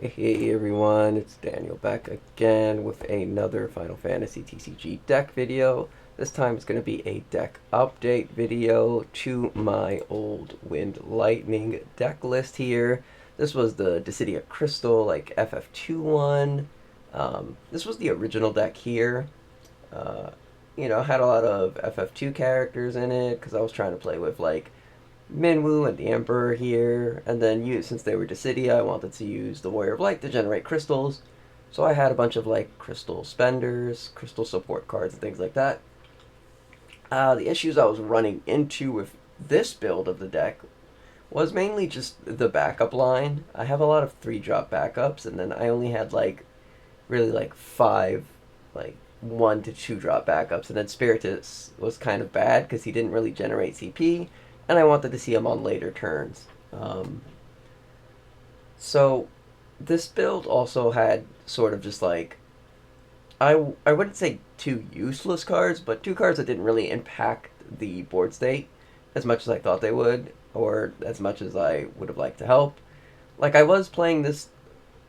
Hey everyone, it's Daniel back again with another Final Fantasy TCG deck video. This time it's going to be a deck update video to my old Wind Lightning deck list here. This was the Dissidia Crystal, like FF2 one. This was the original deck here. Uh, had a lot of FF2 characters in it because I was trying to play with like Minwu and the Emperor here, and then since they were Dissidia, I wanted to use the Warrior of Light to generate crystals. So I had a bunch of like crystal spenders, crystal support cards, and things like that. The issues I was running into with this build of the deck was mainly just the backup line. I have a lot of 3-drop backups, and then I only had like really like 5 like 1 to 2 drop backups, and then Spiritus was kind of bad because he didn't really generate CP, and I wanted to see him on later turns. So this build also had sort of just like I wouldn't say 2 useless cards, but 2 cards that didn't really impact the board state as much as I thought they would, or as much as I would have liked to help. Like I was playing this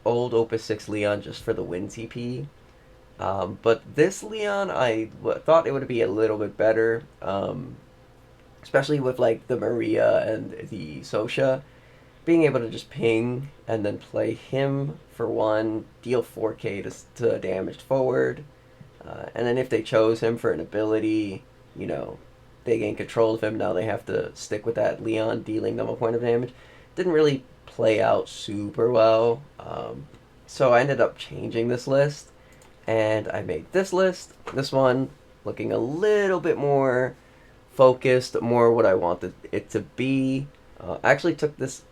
old Opus 6 Leon just for the win CP, but this Leon thought it would be a little bit better, especially with like the Maria and the Sosha. Being able to just ping and then play him for 1, deal 4k to damaged forward, and then if they chose him for an ability, they gain control of him. Now they have to stick with that Leon dealing them a point of damage. Didn't really play out super well. So I ended up changing this list, and I made this list. This one looking a little bit more focused, more what I wanted it to be. I actually took this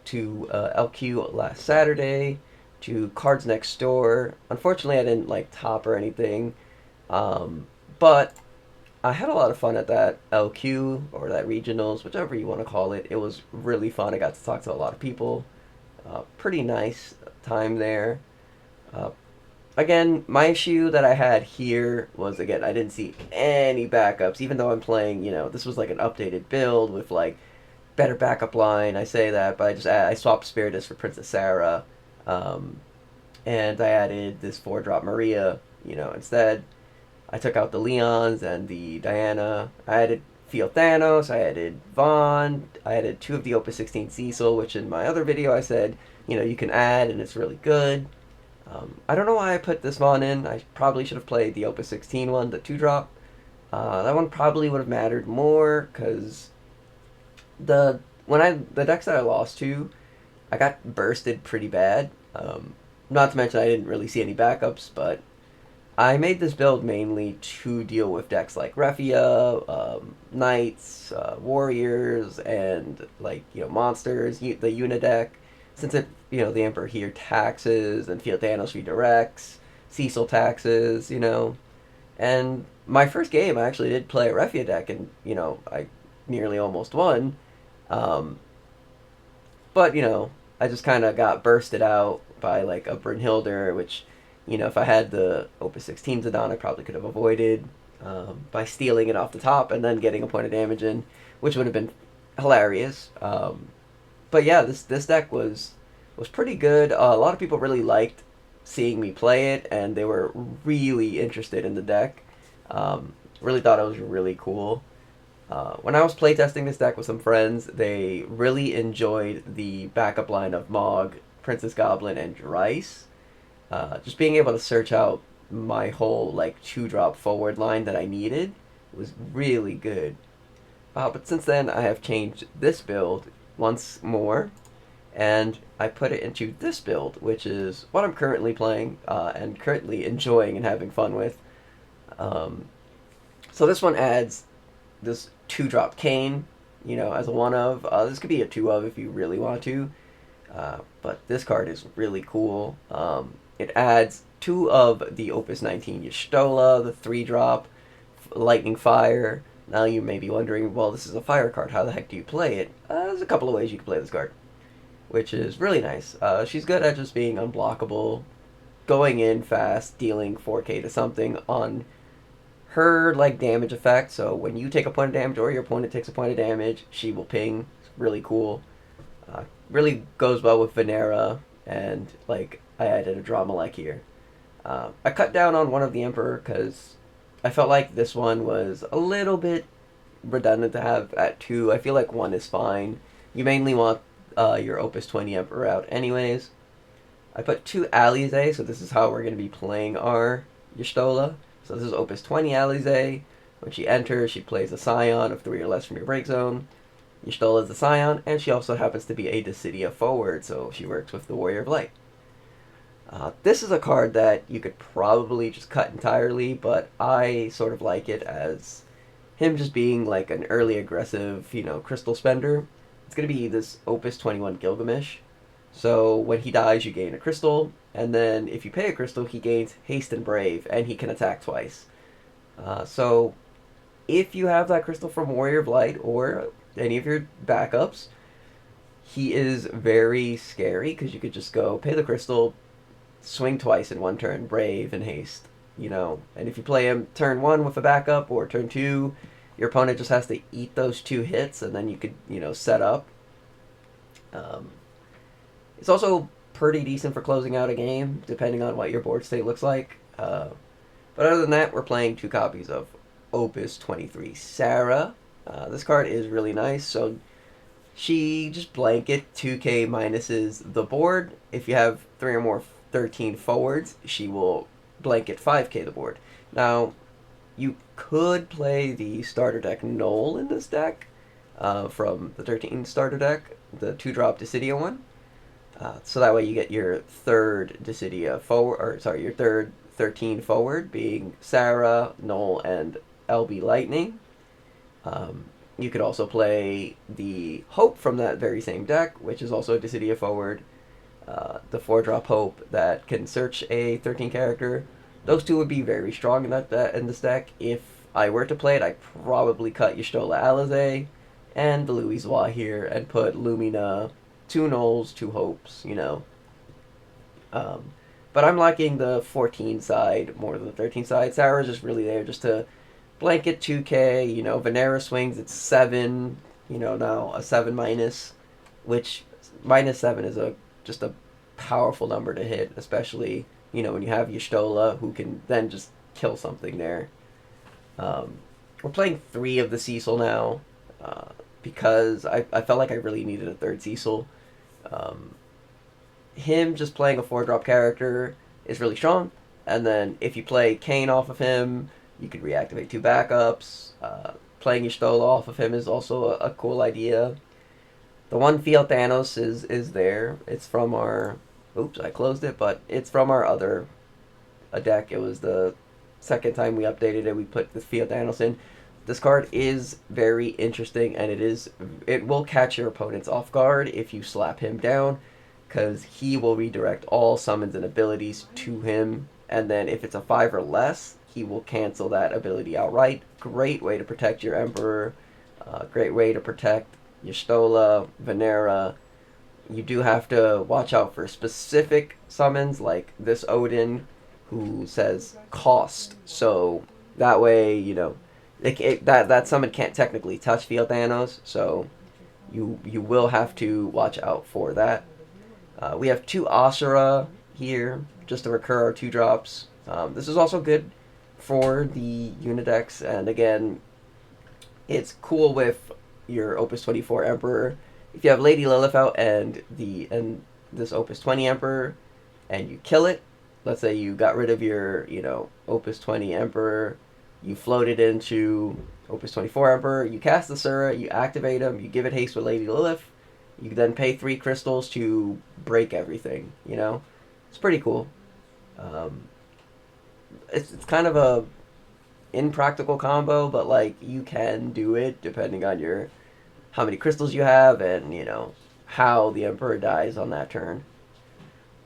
to LQ last Saturday, to Cards Next Door. Unfortunately, I didn't like top or anything, but I had a lot of fun at that LQ or that regionals, whichever you want to call it. It was really fun. I got to talk to a lot of people. Pretty nice time there. Uh, Again, my issue that I had here was, again, I didn't see any backups, even though I'm playing, this was like an updated build with like better backup line. I say that, but I swapped Spiritus for Princess Sarah, um, and I added this 4-drop Maria, instead. I took out the Leons and the Diana. I added Feel Thanos, I added Vaughn, I added 2 of the Opus 16 Cecil, which in my other video I said, you can add and it's really good. I don't know why I put this Vaughn in. I probably should have played the Opus 16 one, the 2-drop. That one probably would have mattered more because the decks that I lost to, I got bursted pretty bad. Not to mention I didn't really see any backups, but I made this build mainly to deal with decks like Refia, Knights, Warriors, and like monsters. The Una deck, since the Emperor here taxes and Field Thanos redirects, Cecil taxes, and my first game I actually did play a Refia deck, and I nearly almost won. Um, but I just kind of got bursted out by like a Brynhilder, which if I had the Opus 16 Zidane, I probably could have avoided by stealing it off the top and then getting a point of damage in, which would have been hilarious. But yeah, this deck was pretty good. A lot of people really liked seeing me play it, and they were really interested in the deck. Really thought it was really cool. When I was playtesting this deck with some friends, they really enjoyed the backup line of Mog, Princess Goblin, and Dryce. Just being able to search out my whole like 2-drop forward line that I needed was really good. But since then, I have changed this build once more, and I put it into this build, which is what I'm currently playing and currently enjoying and having fun with. Um, so this one adds this 2-drop Kane, as a one of. This could be a 2 of if you really want to. But this card is really cool. It adds 2 of the Opus 19 Y'shtola, the 3-drop Lightning Fire. Now you may be wondering, well, this is a fire card. How the heck do you play it? There's a couple of ways you can play this card, which is really nice. She's good at just being unblockable, going in fast, dealing 4k to something on her like damage effect. So when you take a point of damage or your opponent takes a point of damage, she will ping. It's really cool. Really goes well with Venera. and like I added a Dramalek here. I cut down on one of the Emperor because I felt like this one was a little bit redundant to have at 2. I feel like 1 is fine. You mainly want your Opus 20 Emperor out anyways. I put 2 Alize, so this is how we're going to be playing our Y'shtola. So this is Opus 20 Alize. When she enters, she plays a Scion of 3 or less from your break zone. Y'shtola is the Scion, and she also happens to be a Dissidia forward, so she works with the Warrior of Light. This is a card that you could probably just cut entirely, but I sort of like it as him just being like an early aggressive, crystal spender. It's going to be this Opus 21 Gilgamesh. So when he dies, you gain a crystal, and then if you pay a crystal, he gains haste and brave, and he can attack twice. So if you have that crystal from Warrior of Light or any of your backups, he is very scary because you could just go pay the crystal, swing twice in one turn, brave and haste, And if you play him turn 1 with a backup or turn 2, your opponent just has to eat those 2 hits, and then you could, set up. It's also pretty decent for closing out a game, depending on what your board state looks like. But other than that, we're playing 2 copies of Opus 23 Sarah. This card is really nice, so she just blanket 2k minuses the board. If you have 3 or more 13 forwards, she will blanket 5k the board. Now, you could play the starter deck Knoll in this deck from the 13 starter deck, the 2-drop Dissidia one. So that way you get your 3rd Dissidia forward, your 3rd 13 forward being Sarah, Knoll, and LB Lightning. You could also play the Hope from that very same deck, which is also a Dissidia forward. The 4-drop Hope that can search a 13 character. Those 2 would be very strong in in this deck. If I were to play it, I'd probably cut Y'shtola Alize and the Louisoix here and put Lumina, 2 Knolls, 2 Hopes, But I'm liking the 14 side more than the 13 side. Sarah's just really there just to blanket 2k, Venera swings, it's 7, now a 7 minus, which minus 7 is just a powerful number to hit, especially, when you have Y'shtola, who can then just kill something there. We're playing 3 of the Cecil now, because I felt like I really needed a 3rd Cecil. Him just playing a 4-drop character is really strong, and then if you play Kane off of him, you could reactivate 2 backups. Playing Y'shtola off of him is also a cool idea. The one Field Thanos is there. It's from our... Oops, I closed it, but it's from our other deck. It was the second time we updated it. We put the Field Thanos in. This card is very interesting, and it will catch your opponents off guard if you slap him down, because he will redirect all summons and abilities to him, and then if it's a 5 or less, he will cancel that ability outright. Great way to protect your Emperor. Great way to protect Y'shtola, Venera. You do have to watch out for specific summons, like this Odin, who says cost. So that way, that summon can't technically touch Field Thanos, so you will have to watch out for that. We have 2 Asura here, just to recur our 2-drops. This is also good for the Unidex, and again, it's cool with your Opus 24 Emperor. If you have Lady Lilith out and this Opus 20 Emperor, and you kill it, let's say you got rid of your, Opus 20 Emperor, you float it into Opus 24 Emperor, you cast the Sura, you activate him, you give it haste with Lady Lilith, you then pay 3 crystals to break everything, It's pretty cool. It's kind of a impractical combo, but you can do it depending on how many crystals you have and how the Emperor dies on that turn.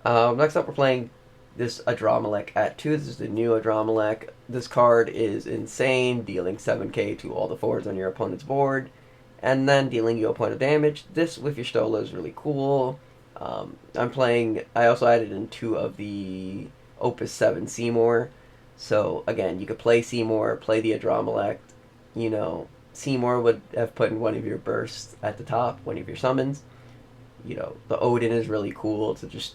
Next up, we're playing this Adramelech at 2. This is the new Adramelech. This card is insane, dealing 7k to all the forwards on your opponent's board, and then dealing you a point of damage. This with Y'shtola is really cool. I also added in 2 of the Opus 7 Seymour. So again, you could play Seymour, play the Adramelech. Seymour would have put in one of your bursts at the top, one of your summons. The Odin is really cool to just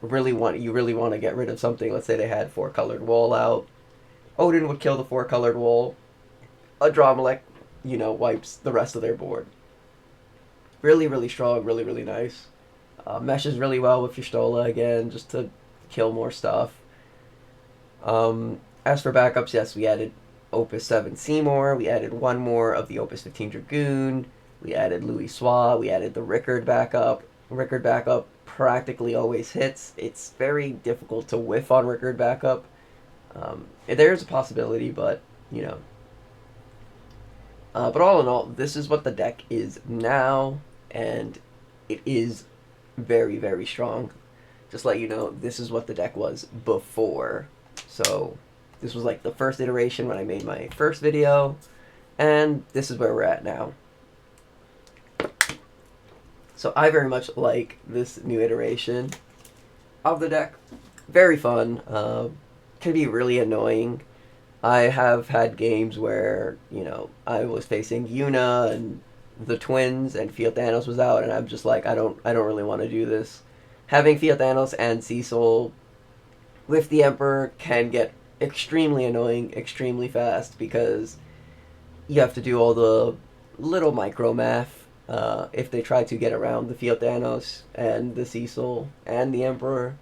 you really want to get rid of something. Let's say they had 4-colored wall out. Odin would kill the 4-colored wall. A Dromelech, wipes the rest of their board. Really, really strong. Really, really nice. Meshes really well with your Stola again, just to kill more stuff. As for backups, yes, we added Opus 7 Seymour. We added one more of the Opus 15 Dragoon. We added Louis Sois. We added the Rickard backup. Rickard backup practically always hits. It's very difficult to whiff on Rickard backup. There's a possibility, but, but all in all, this is what the deck is now, and it is very, very strong. Just let you know, this is what the deck was before. So, this was like the first iteration when I made my first video, and this is where we're at now. So I very much like this new iteration of the deck. Very fun. Can be really annoying. I have had games where, I was facing Yuna and the twins and Field Thanos was out, and I'm just like, I don't really want to do this. Having Field Thanos and Cecil with the Emperor can get extremely annoying extremely fast because you have to do all the little micro math if they try to get around the Field Thanos and the Cecil and the Emperor.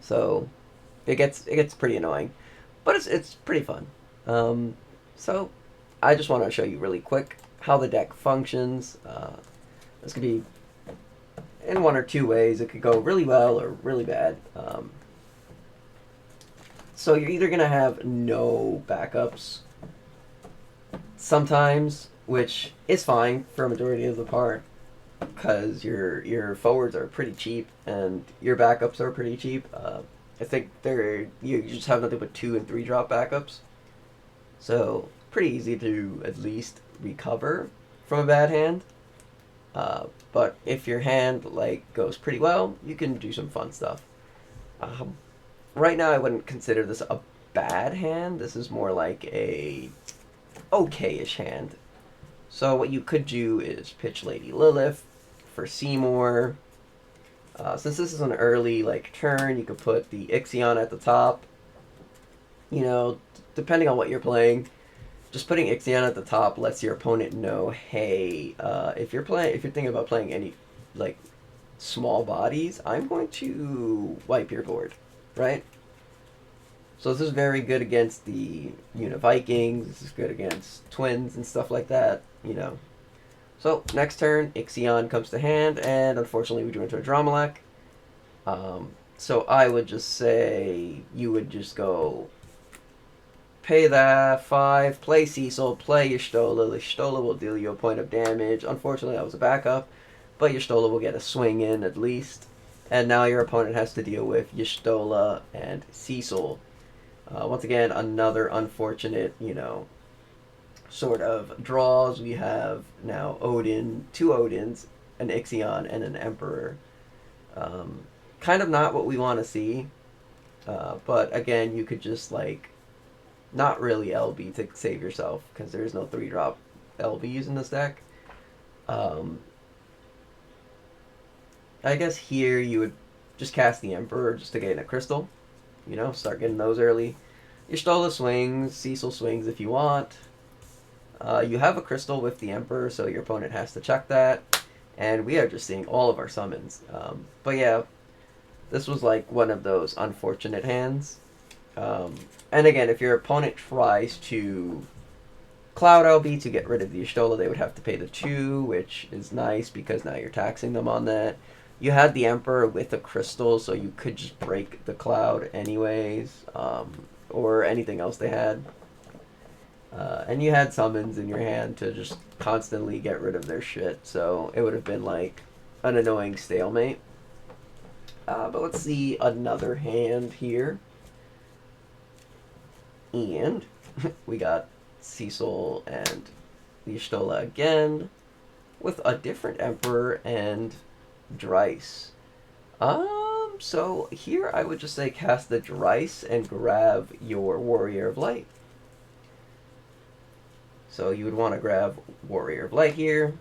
So it gets pretty annoying, but it's pretty fun. So I just want to show you really quick how the deck functions. This could be in one or two ways. It could go really well or really bad. So you're either going to have no backups sometimes, which is fine for a majority of the part, because your forwards are pretty cheap and your backups are pretty cheap. I think you just have nothing but 2 and 3 drop backups, so pretty easy to at least recover from a bad hand. But if your hand goes pretty well, you can do some fun stuff. Right now, I wouldn't consider this a bad hand. This is more like a okay-ish hand. So what you could do is pitch Lady Lilith for Seymour. Since this is an early turn, you could put the Ixion at the top. Depending on what you're playing, just putting Ixion at the top lets your opponent know, hey, if you're thinking about playing any small bodies, I'm going to wipe your board, right? So this is very good against the Vikings. This is good against twins and stuff like that. So next turn, Ixion comes to hand, and unfortunately we drew into a Dromelech. So I would just say you would just go pay that 5, play Cecil, play your Stola. The Stola will deal you a point of damage. Unfortunately, that was a backup, but your Stola will get a swing in at least. And now your opponent has to deal with Y'shtola and Cecil. Once again, another unfortunate, sort of draws. We have now Odin, 2 Odins, an Ixion, and an Emperor. Kind of not what we want to see. But again, you could just not really LB to save yourself, because there's no 3-drop LBs in this deck. I guess here you would just cast the Emperor just to gain a crystal. Start getting those early. Y'shtola swings, Cecil swings if you want. You have a crystal with the Emperor, so your opponent has to check that. And we are just seeing all of our summons. But yeah, this was one of those unfortunate hands. And again, if your opponent tries to Cloud LB to get rid of the Y'shtola, they would have to pay the 2, which is nice because now you're taxing them on that. You had the Emperor with a crystal, so you could just break the Cloud anyways, or anything else they had. And you had summons in your hand to just constantly get rid of their shit, so it would have been an annoying stalemate. But let's see another hand here. And we got Cecil and Y'shtola again, with a different Emperor and Dryce. So here I would just say cast the Dryce and grab your Warrior of Light. So you would want to grab Warrior of Light here.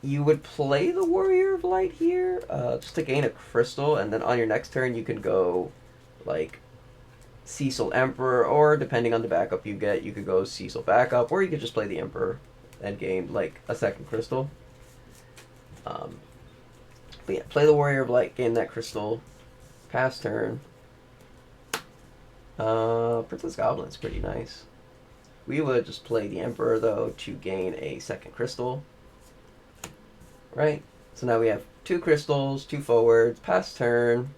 you would play the Warrior of Light here, just to gain a crystal, and then on your next turn you can go, like, Cecil Emperor, or depending on the backup you get, you could go Cecil backup, or you could just play the Emperor and gain, like, a second crystal. But yeah, play the Warrior of Light, gain that crystal, pass turn. Princess Goblin's pretty nice. We would just play the Emperor, though, to gain a second crystal. Right? So now we have 2 crystals, 2 forwards, pass turn.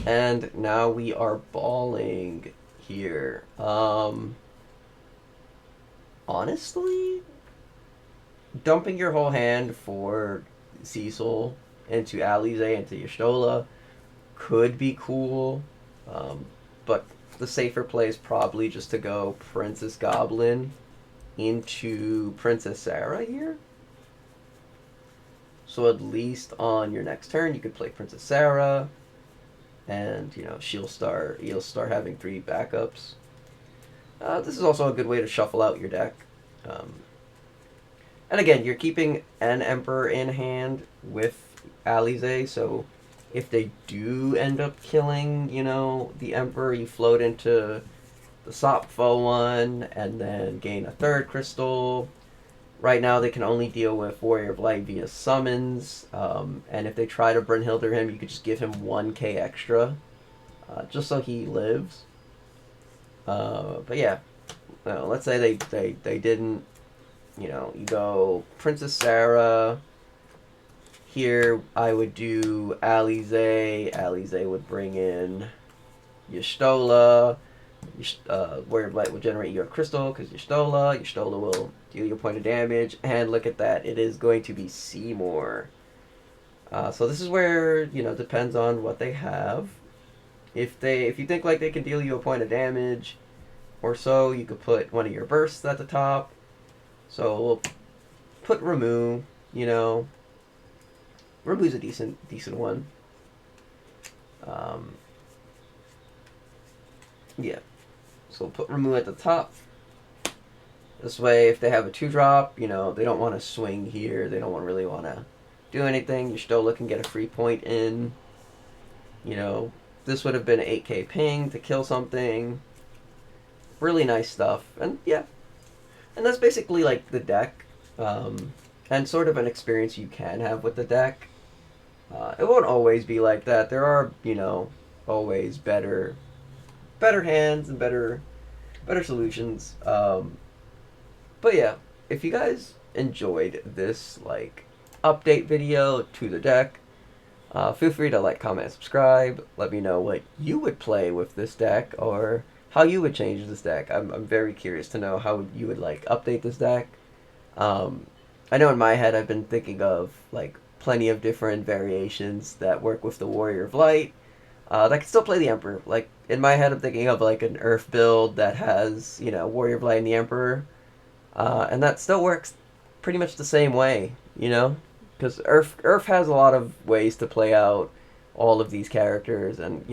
And now we are balling here. Honestly, dumping your whole hand for Cecil into Alize, into Y'shtola could be cool. But the safer play is probably just to go Princess Goblin into Princess Sarah here. So at least on your next turn, you could play Princess Sarah, and you'll start having 3 backups. This is also a good way to shuffle out your deck. And again, you're keeping an Emperor in hand with Alize, so if they do end up killing, the Emperor, you float into the Sopfo one, and then gain a 3rd crystal. Right now, they can only deal with Warrior of Light via summons, and if they try to Brynhilder him, you could just give him 1k extra, just so he lives. But yeah, let's say they didn't, you go Princess Sarah. Here, I would do Alize. Alize would bring in Y'shtola. Warrior of Light will generate your crystal because Y'shtola. Y'shtola will deal you a point of damage. And look at that. It is going to be Seymour. So this is where, depends on what they have. If you think like they can deal you a point of damage or so, you could put one of your bursts at the top. So we'll put Ramuh, Ramuh's a decent one. Yeah. So we'll put Ramuh at the top. This way, if they have a 2-drop, they don't want to swing here. They don't really want to do anything. Y'shtola can get a free point in. This would have been an 8k ping to kill something. Really nice stuff. And yeah. And that's basically like the deck. And sort of an experience you can have with the deck. It won't always be like that. There are, always better hands and better solutions. But yeah, if you guys enjoyed this update video to the deck, feel free to like, comment, subscribe. Let me know what you would play with this deck or how you would change this deck. I'm very curious to know how you would update this deck. I know in my head I've been thinking of plenty of different variations that work with the Warrior of Light that can still play the Emperor. In my head I'm thinking of an Earth build that has Warrior of Light and the Emperor, and that still works pretty much the same way, because Earth has a lot of ways to play out all of these characters and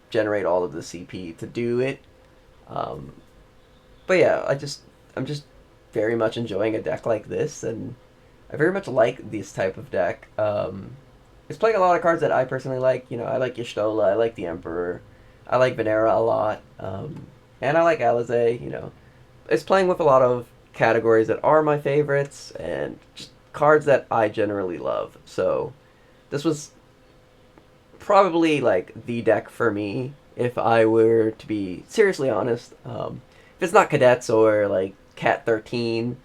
generate all of the CP to do it. But yeah, I'm just very much enjoying a deck like this, and I very much like this type of deck. It's playing a lot of cards that I personally like. I like Y'shtola, I like the Emperor, I like Venera a lot, and I like Alize. It's playing with a lot of categories that are my favorites, and just cards that I generally love. So this was probably the deck for me, if I were to be seriously honest. If it's not Cadets or Cat 13,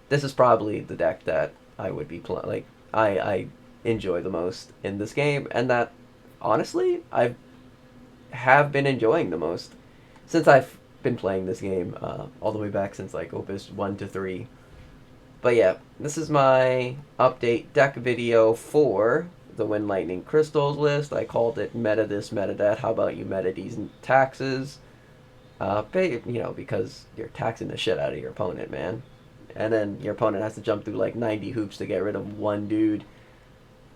this is probably the deck that I would be playing. I enjoy the most in this game, and that honestly I have been enjoying the most since I've been playing this game, all the way back since Opus 1 to 3. But yeah, this is my update deck video for the Wind Lightning Crystals list. I called it meta this, meta that. How about you meta these taxes? Because you're taxing the shit out of your opponent, man. And then your opponent has to jump through 90 hoops to get rid of one dude.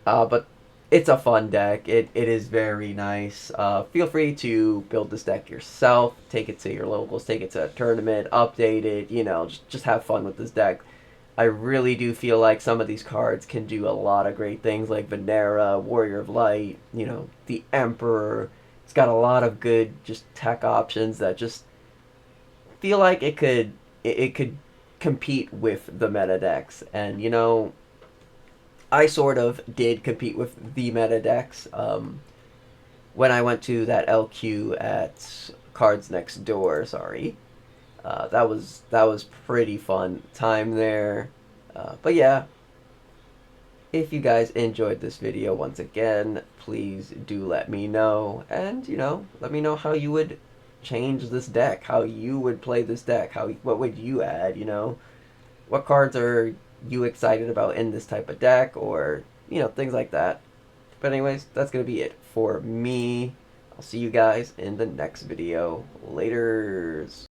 But it's a fun deck. It is very nice. Feel free to build this deck yourself. Take it to your locals. Take it to a tournament. Update it. Just have fun with this deck. I really do feel like some of these cards can do a lot of great things, like Venera, Warrior of Light, the Emperor. It's got a lot of good just tech options that just feel like it could compete with the meta decks. And I sort of did compete with the meta decks when I went to that LQ at Cards Next Door. Sorry, that was pretty fun time there. But yeah, if you guys enjoyed this video, once again, please do let me know, and let me know how you would change this deck, how you would play this deck, what would you add, what cards are you excited about in this type of deck, or things like that. But anyways, that's gonna be it for me. I'll see you guys in the next video. Laters.